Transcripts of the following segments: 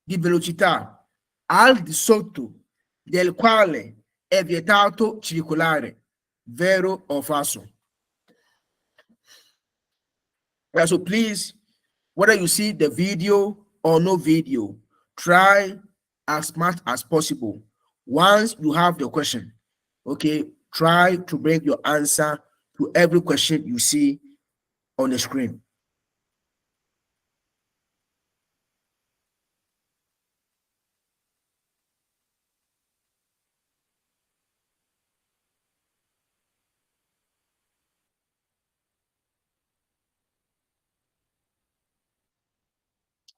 di velocità al di sotto del quale è vietato circolare, vero o falso? So please, whether you see the video or no video, try as much as possible. Once you have the question, okay, try to bring your answer to every question you see on the screen.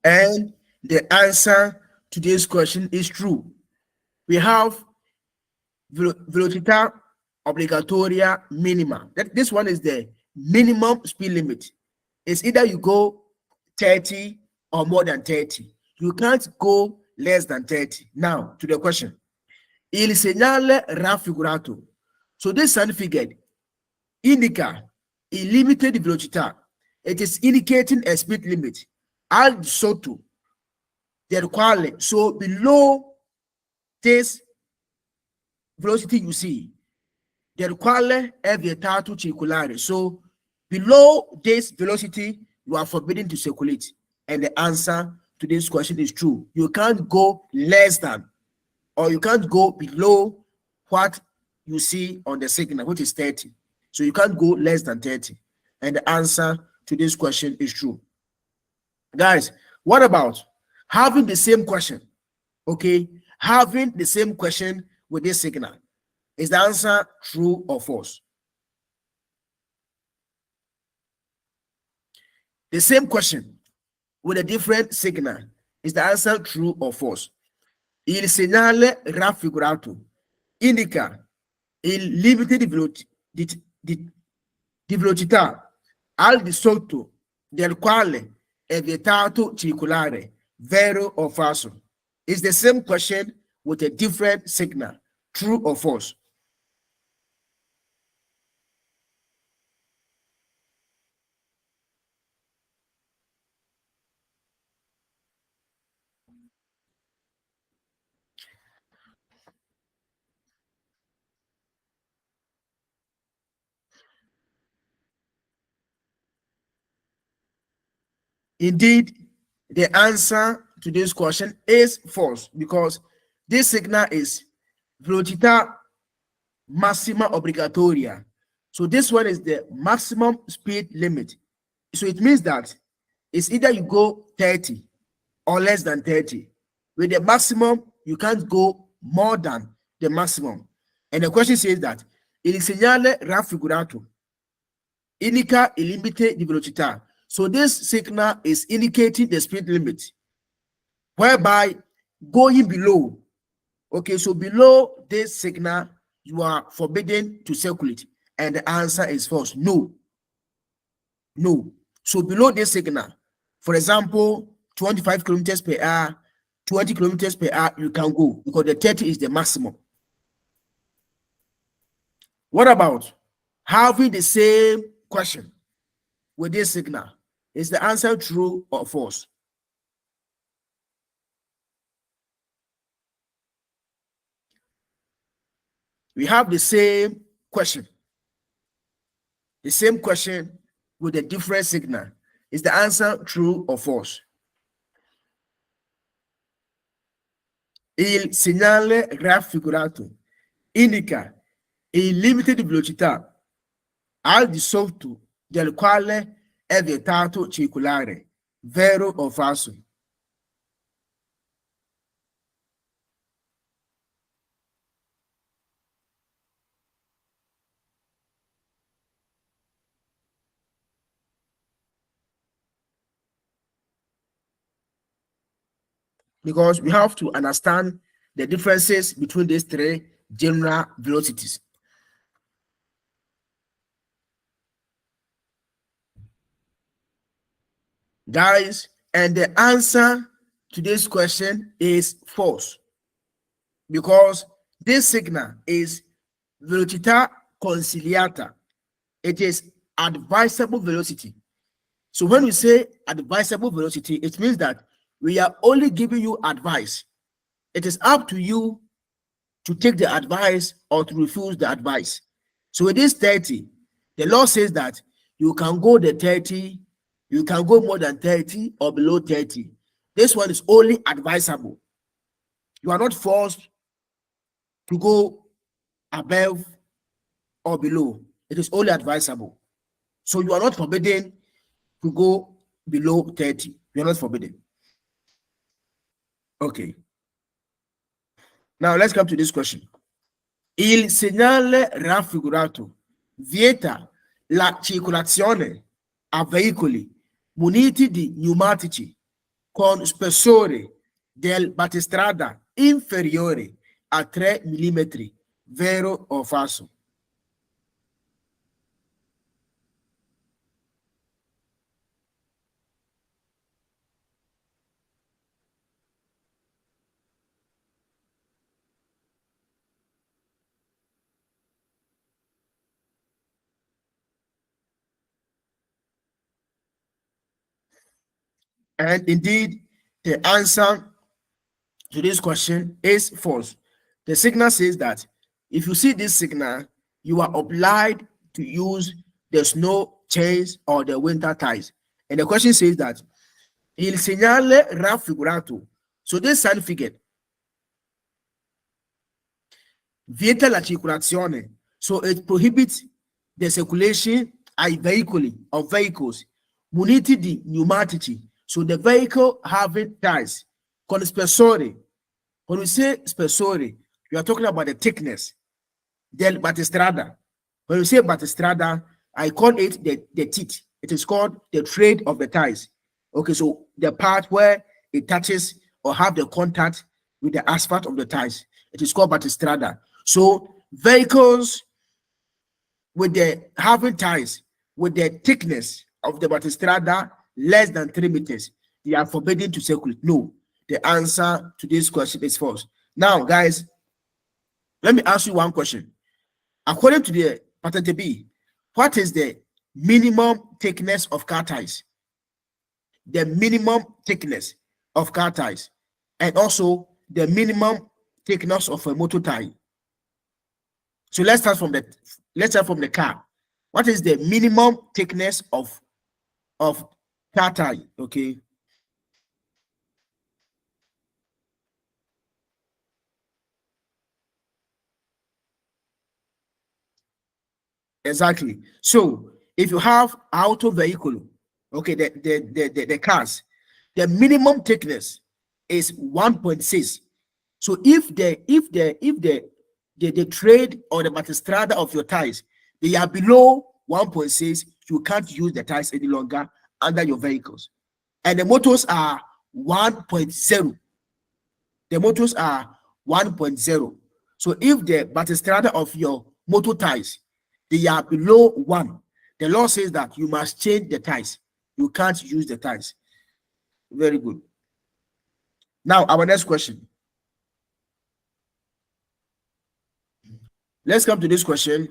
And the answer to this question is true. We have velocità obbligatoria minima. This one is the minimum speed limit. It's either you go 30 or more than 30. You can't go less than 30. Now, to the question. Il segnale raffigurato. So this sign figure indica il limite di velocità. It is indicating a speed limit al di sotto del quale, so below this velocity you see, del quale è vietato circolare. So below this velocity, you are forbidden to circulate. And the answer to this question is true. You can't go less than, or you can't go below what you see on the signal, which is 30. So you can't go less than 30. And the answer to this question is true. Guys, what about having the same question? Okay, having the same question with this signal. Is the answer true or false? The same question with a different signal. Is the answer true or false? Il segnale raffigurato indica il limite di velocità al di sotto del quale è vietato circolare, vero o falso? It's the same question with a different signal. True or false? Indeed, the answer to this question is false, because this signal is velocità massima obbligatoria. So this one is the maximum speed limit. So it means that it's either you go 30 or less than 30. With the maximum, you can't go more than the maximum. And the question says that il segnale raffigurato indica il limite di velocità. So this signal is indicating the speed limit, whereby going below, okay, so below this signal, you are forbidden to circulate. And the answer is false. No. No. So below this signal, for example, 25 kilometers per hour, 20 kilometers per hour, you can go, because the 30 is the maximum. What about having the same question with this signal? Is the answer true or false? We have the same question. The same question with a different signal. Is the answer true or false? Il segnale raffigurato indica il limite di velocità al di sotto del quale è vietato circolare, vero o falso? Because we have to understand the differences between these three general velocities. Guys, and the answer to this question is false, because this signal is velocità consigliata. It is advisable velocity. So when we say advisable velocity, it means that We are only giving you advice. It is up to you to take the advice or to refuse the advice. So it is 30. The law says that you can go the 30, you can go more than 30 or below 30. This one is only advisable. You are not forced to go above or below. It is only advisable. So you are not forbidden to go below 30. You are not forbidden. Okay. Now let's come to this question. Il segnale raffigurato vieta la circolazione a veicoli muniti di pneumatici con spessore del battistrada inferiore a 3 mm, vero o falso? And indeed, the answer to this question is false. The signal says that if you see this signal, you are obliged to use the snow chains or the winter ties. And the question says that il segnale raffigurato. So this sign figure vieta la circolazione. So it prohibits the circulation ai veicoli of vehicles muniti di pneumatici. So the vehicle having tires. Con spessore. When we say spessore, we are talking about the thickness. Del battistrada. When we say battistrada, I call it the teeth. It is called the trade of the tires. Okay, so the part where it touches or have the contact with the asphalt of the tires. It is called battistrada. So vehicles with the having tires with the thickness of the battistrada less than 3 meters, they are forbidden to circulate. No, the answer to this question is false. Now, guys, let me ask you one question. According to the Patente B, what is the minimum thickness of car tires? The minimum thickness of car tires, and also the minimum thickness of a motor tire. So let's start from the car. What is the minimum thickness of car tire? Okay. Exactly. So if you have auto vehicle, okay, the cars, the minimum thickness is 1.6. So if the trade or the battistrada of your tires, they are below 1.6, you can't use the tires any longer under your vehicles. And the motors are 1.0. The motors are 1.0. So if the battistrada of your motor tires, they are below 1, the law says that you must change the tires. You can't use the tires. Very good. Now, our next question. Let's come to this question.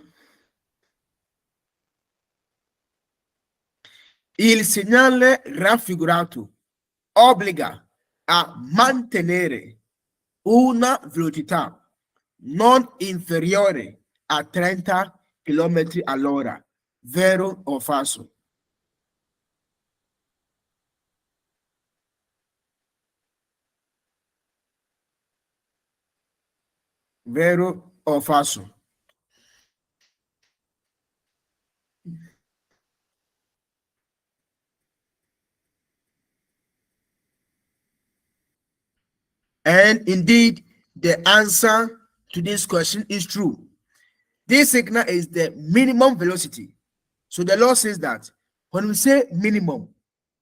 Il segnale raffigurato obbliga a mantenere una velocità non inferiore a 30 km all'ora, vero o falso? Vero o falso? And indeed, the answer to this question is true. This signal is the minimum velocity. So the law says that when we say minimum,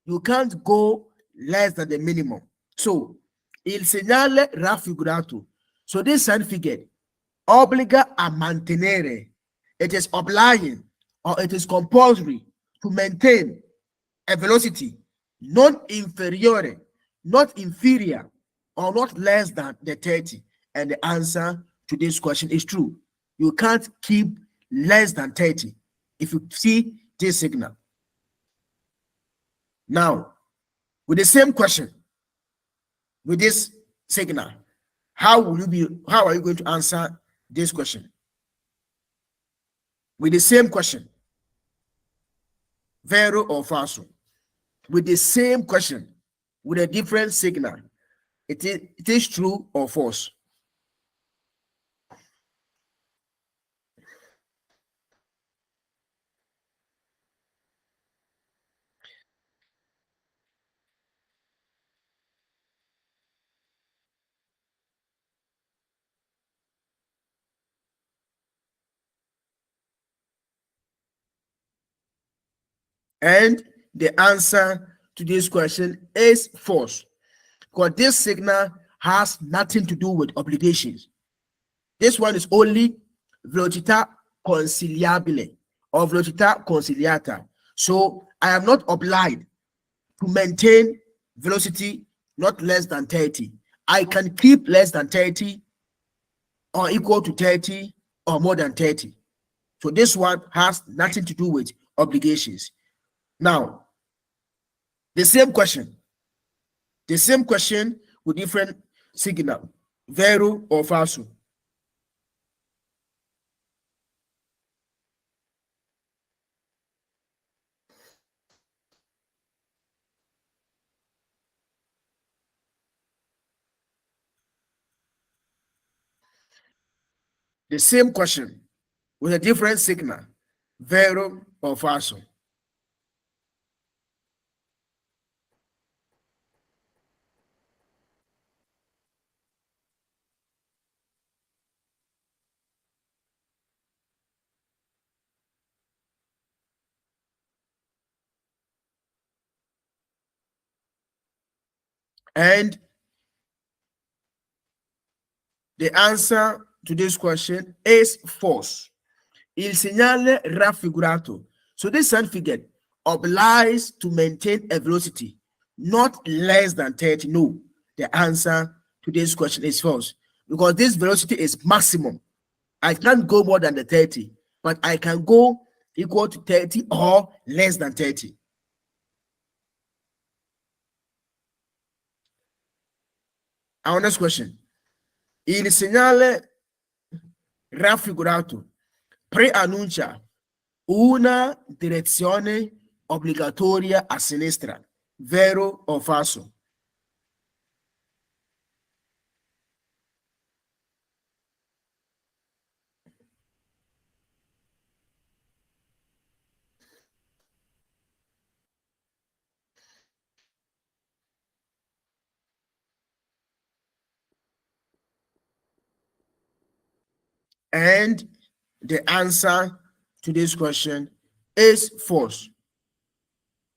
you can't go less than the minimum. So, il segnale raffigurato. So this sign figure obbliga a mantenere. It is obliging or it is compulsory to maintain a velocity non inferiore, not inferior, or not less than the 30. And the answer to this question is true. You can't keep less than 30 if you see this signal. Now, with the same question, with this signal, how are you going to answer this question? With the same question, vero or falso, with the same question, with a different signal, it is true or false. And the answer to this question is false, because this signal has nothing to do with obligations. This one is only velocità conciliabile or velocità conciliata. So I am not obliged to maintain velocity not less than 30. I can keep less than 30 or equal to 30 or more than 30. So this one has nothing to do with obligations. Now, the same question with different signal, vero or falso. The same question with a different signal, vero or falso. And the answer to this question is false. Il segnale raffigurato. So this sign figure obliges to maintain a velocity not less than 30. No, the answer to this question is false, because this velocity is maximum. I can't go more than the 30, but I can go equal to 30 or less than 30. Our next question. Il segnale raffigurato preannuncia una direzione obbligatoria a sinistra, vero o falso? And the answer to this question is false.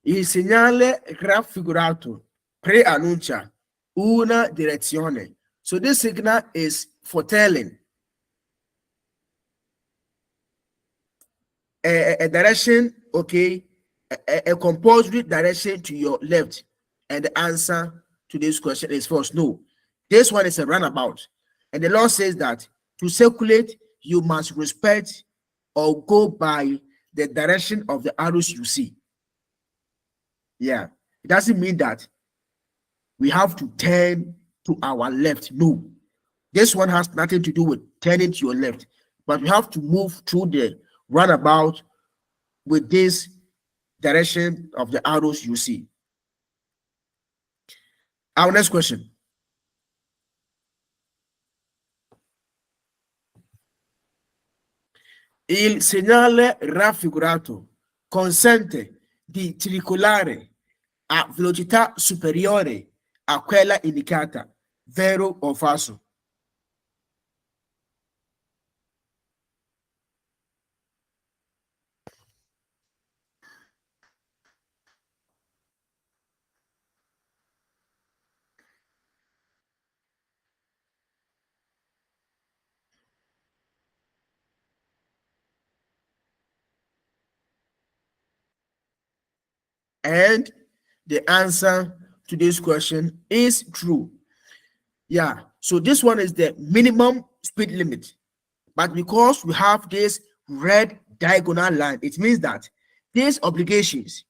Il segnale raffigurato preannuncia una direzione. So this signal is foretelling a direction, okay, a compulsory direction to your left. And the answer to this question is false. No, this one is a runabout. And the law says that to circulate, you must respect or go by the direction of the arrows you see. Yeah, it doesn't mean that we have to turn to our left. No, this one has nothing to do with turning to your left, but we have to move through the runabout with this direction of the arrows you see. Our next question. Il segnale raffigurato consente di circolare a velocità superiore a quella indicata, vero o falso? And the answer to this question is true. Yeah, so this one is the minimum speed limit. But because we have this red diagonal line, it means that these obligations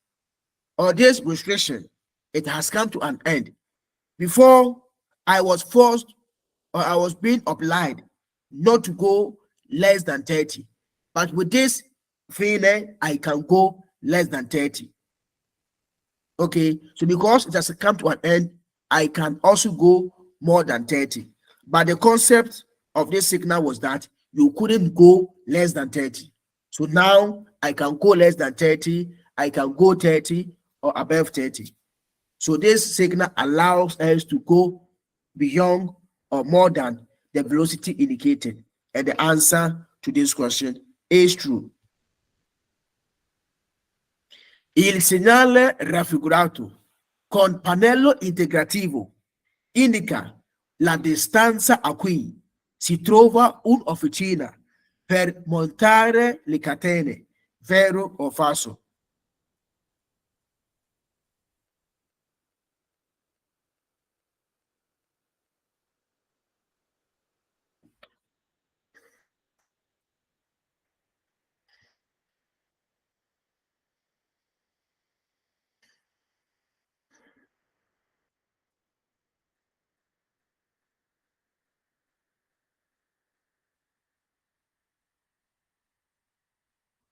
or this restriction, it has come to an end. Before I was forced or I was being obliged not to go less than 30. But with this thing, I can go less than 30. Okay, so because it has come to an end, I can also go more than 30. But the concept of this signal was that you couldn't go less than 30. So now I can go less than 30, I can go 30 or above 30. So this signal allows us to go beyond or more than the velocity indicated. And the answer to this question is true. Il segnale raffigurato con pannello integrativo indica la distanza a cui si trova un'officina per montare le catene, vero o falso?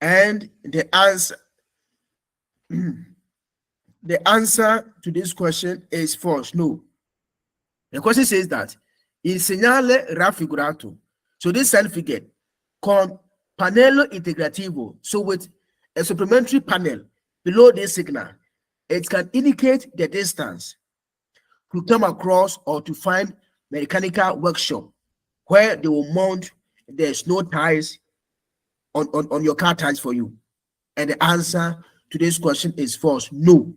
And the answer to this question is false. No. The question says that il segnale raffigurato. So this sign figure con pannello integrativo. So with a supplementary panel below this signal, it can indicate the distance to come across or to find mechanical workshop where they will mount the snow tires on your car tires for you. And the answer to this question is false. No.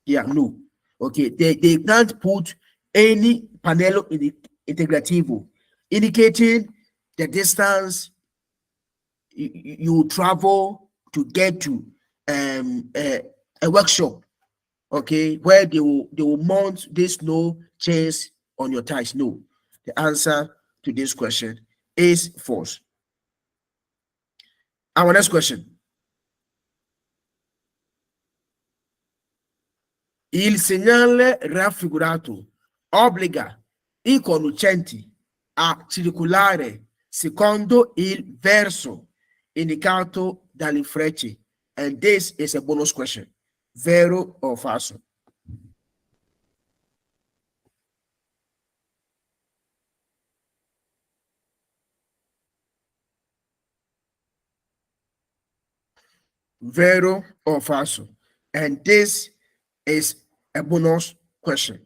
Yeah, no. Okay, they can't put any panel integrativo indicating the distance you travel to get to a workshop, okay, where they will mount this snow chains on your tires. No. The answer to this question is false. Our next question. Il segnale raffigurato obbliga i conducenti a circolare secondo il verso indicato dalle frecce. And this is a bonus question. Vero o falso? Vero o falso? And this is a bonus question.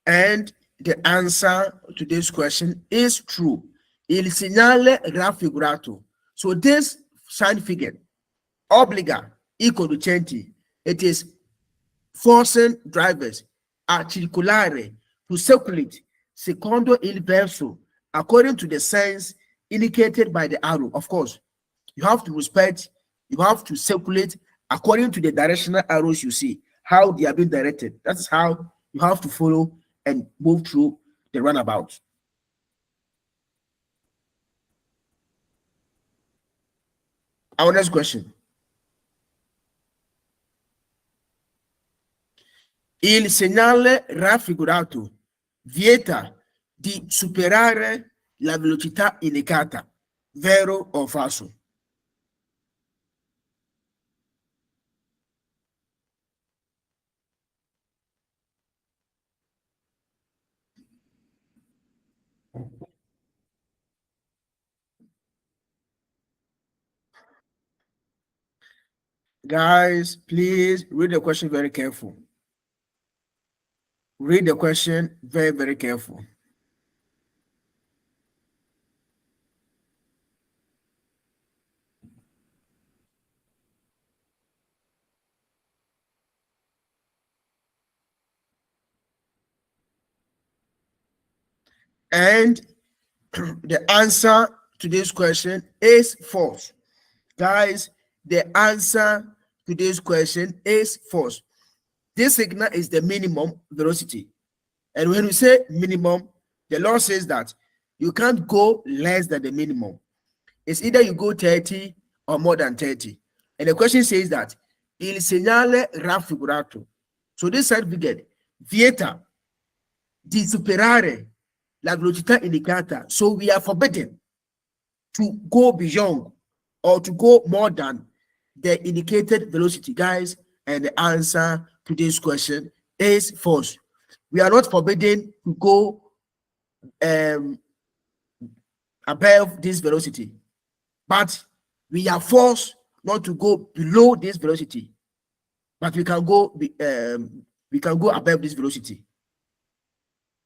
And the answer to this question is true. Il segnale raffigurato. So this sign figure, obbliga i conducenti, it is forcing drivers a circolare, to circulate secondo il verso, according to the signs indicated by the arrow. Of course, you have to circulate according to the directional arrows you see, how they are being directed. That's how you have to follow and move through the runabout. Our next question. Il segnale raffigurato vieta di superare la velocità indicata. Vero o falso? Guys, please read the question very careful. Read the question very, very careful. And the answer to this question is false. Guys, the answer to this question is false. This signal is the minimum velocity. And when we say minimum, the law says that You can't go less than the minimum. It's either you go 30 or more than 30. And the question says that il segnale raffigurato. So this certificate vieta di superare la velocità indicata. So we are forbidden to go beyond or to go more than the indicated velocity, guys. And the answer to this question is false. We are not forbidden to go above this velocity, but we are forced not to go below this velocity, but we can go above this velocity.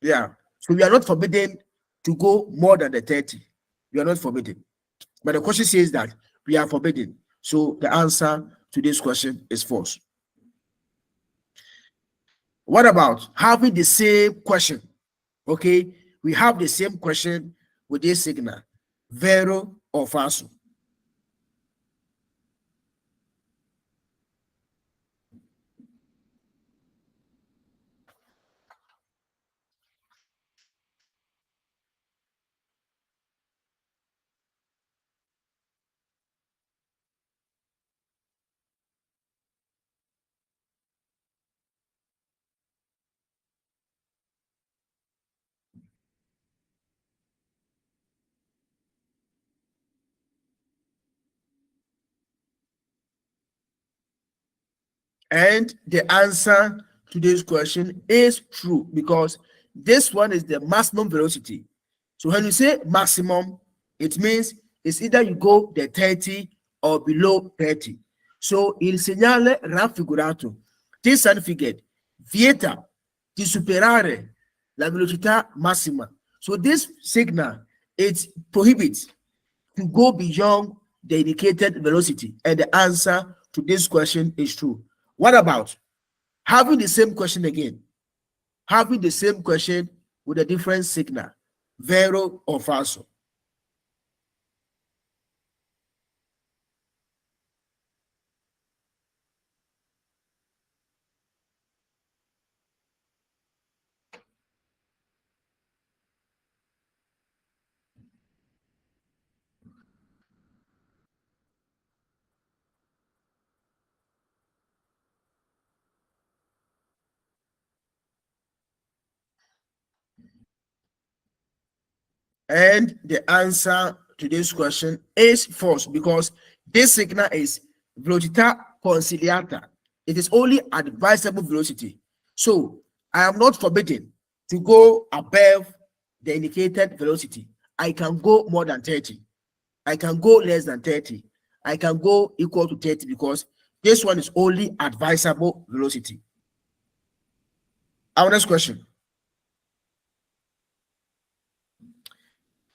Yeah, so we are not forbidden to go more than the 30. We are not forbidden, but the question says that we are forbidden. So the answer to this question is false. What about having the same question? Okay, we have the same question with this signal, vero or falso. And the answer to this question is true, because this one is the maximum velocity. So when you say maximum, it means it's either you go the 30 or below 30. So il segnale raffigurato, this certificate vieta di superare la velocità massima. So this signal, it prohibits to go beyond the indicated velocity, and the answer to this question is true. What about having the same question again? Having the same question with a different signal, vero or falso? And the answer to this question is false, because this signal is velocità conciliata. It is only advisable velocity. So I am not forbidden to go above the indicated velocity. I can go more than 30. I can go less than 30. I can go equal to 30, because this one is only advisable velocity. Our next question.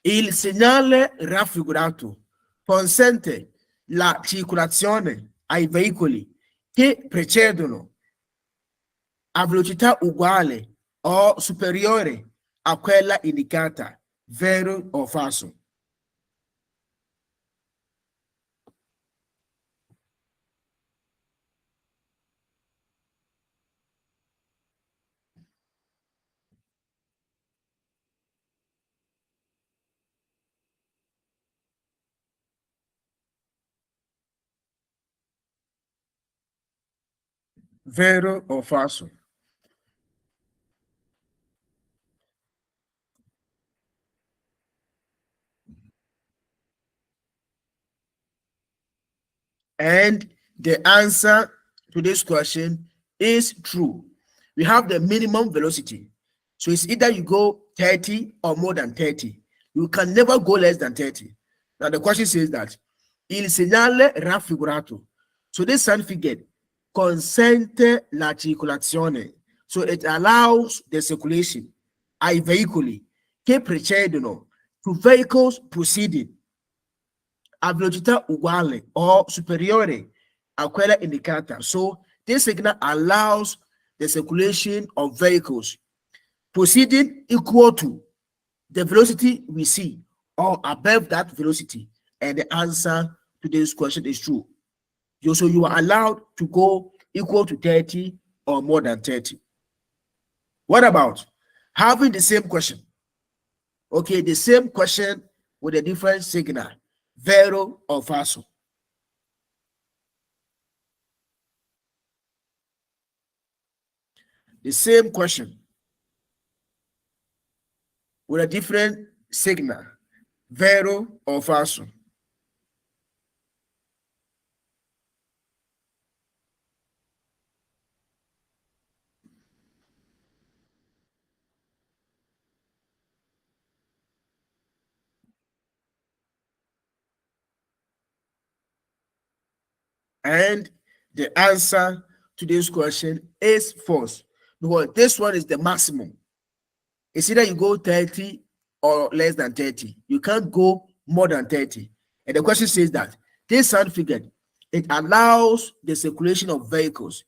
Il segnale raffigurato consente la circolazione ai veicoli che precedono a velocità uguale o superiore a quella indicata, vero o falso? Vero o falso? And the answer to this question is true. We have the minimum velocity. So it's either you go 30 or more than 30. You can never go less than 30. Now the question says that il segnale raffigurato. So this certificate consente la circolazione. So it allows the circulation ai veicoli che precedono, to vehicles proceeding a velocità uguale or superiore a quella indicata. So this signal allows the circulation of vehicles proceeding equal to the velocity we see or above that velocity. And the answer to this question is true. So you are allowed to go equal to 30 or more than 30. What about having the same question Okay, the same question with a different signal, vero or falso. The same question with a different signal, vero or falso. And the answer to this question is false, because this one is the maximum. It's either you go 30 or less than 30. You can't go more than 30. And the question says that this certificate, it allows the circulation of vehicles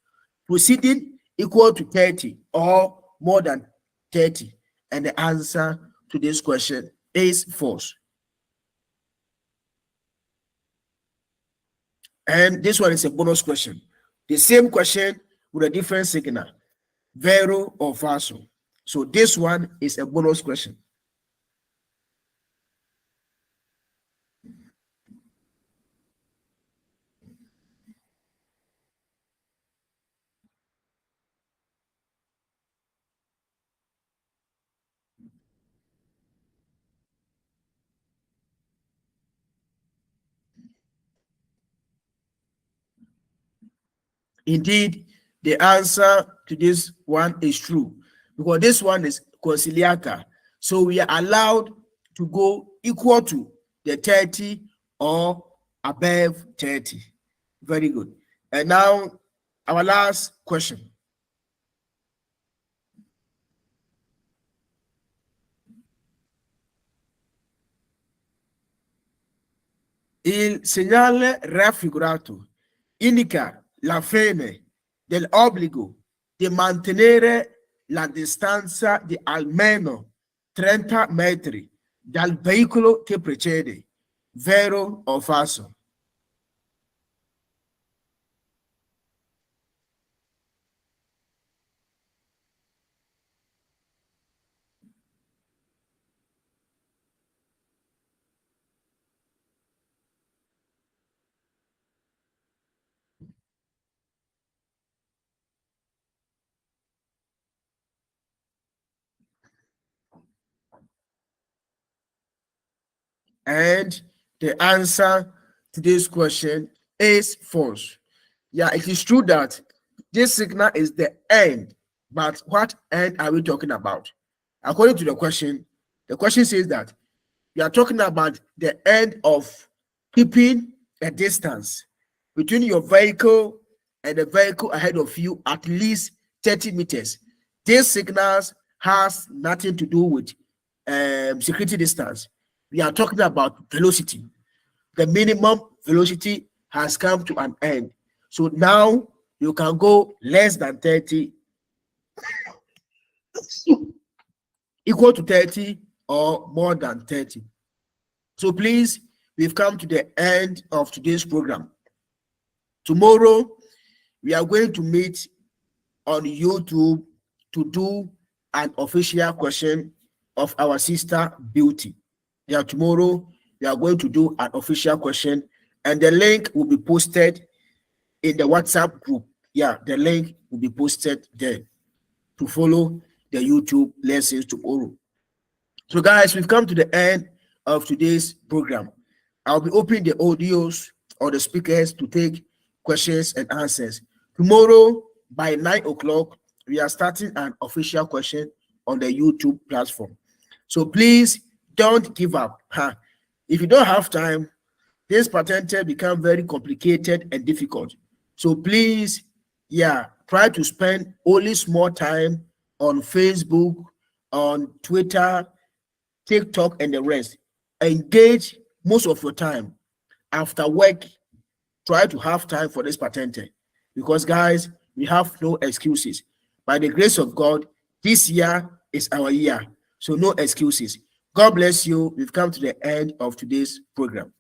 proceeding equal to 30 or more than 30. And the answer to this question is false. And this one is a bonus question. The same question with a different signal, vero or falso. So this one is a bonus question. Indeed, the answer to this one is true, because this one is conciliata. So we are allowed to go equal to the 30 or above 30. Very good. And now our last question. Il segnale raffigurato indica la fine dell'obbligo di mantenere la distanza di almeno 30 metri dal veicolo che precede, vero o falso? And the answer to this question is false. Yeah, it is true that this signal is the end, but what end are we talking about? According to the question says that we are talking about the end of keeping a distance between your vehicle and the vehicle ahead of you at least 30 meters. These signals has nothing to do with security distance. We are talking about velocity. The minimum velocity has come to an end. So now you can go less than 30, equal to 30, or more than 30. So please, we've come to the end of today's program. Tomorrow, we are going to meet on YouTube to do an official question of our sister Beauty. Yeah, tomorrow we are going to do an official question, and the link will be posted in the WhatsApp group. Yeah, the link will be posted there to follow the YouTube lessons tomorrow. So, guys, we've come to the end of today's program. I'll be opening the audios or the speakers to take questions and answers. Tomorrow by 9 o'clock, we are starting an official question on the YouTube platform. So please don't give up. If you don't have time, this patente become very complicated and difficult. So please, try to spend only small time on Facebook, on Twitter, TikTok, and the rest. Engage most of your time. After work, try to have time for this patente, because guys, we have no excuses. By the grace of God, this year is our year. So no excuses. God bless you. We've come to the end of today's program.